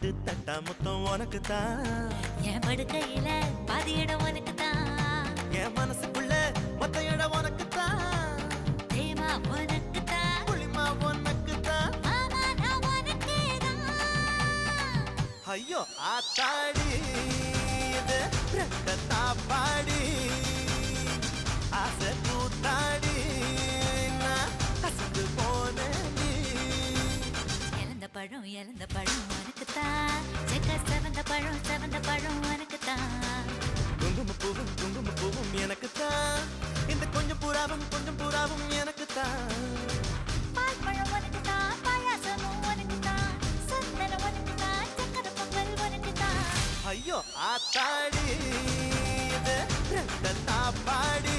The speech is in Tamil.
எட்டு தட்டா மொத்தம் உனக்கு தான். என் படுக்கையில பாதி இடம் உனக்கு தான். என் மனசுக்குள்ள மொத்த இடம் உனக்கு தான். தேமா உனக்கு தான். புளிமா உனக்கு தான். மாமா நான் உனக்கே தான். ஐயோ ஆத்தாடி இது ரெட்ட தாப்பாடி ஆசை கூத்தாடி நான் அசந்து போனேன். இழந்த பழம் உனக்கு தான். செக்க செவந்த பழம் உனக்கு தான். குங்கும பூவும் எனக்கு தான். இந்த கொஞ்சம் புறாவும் எனக்கு தான். பால் பழம் உனக்கு தான். பாயாசமும் உனக்கு தான். சந்தனம் உனக்கு தான். சக்கரை பொங்கல் உனக்கு தான். ஐயோ ஆத்தாடி இது ரெட்ட தாப்பாடி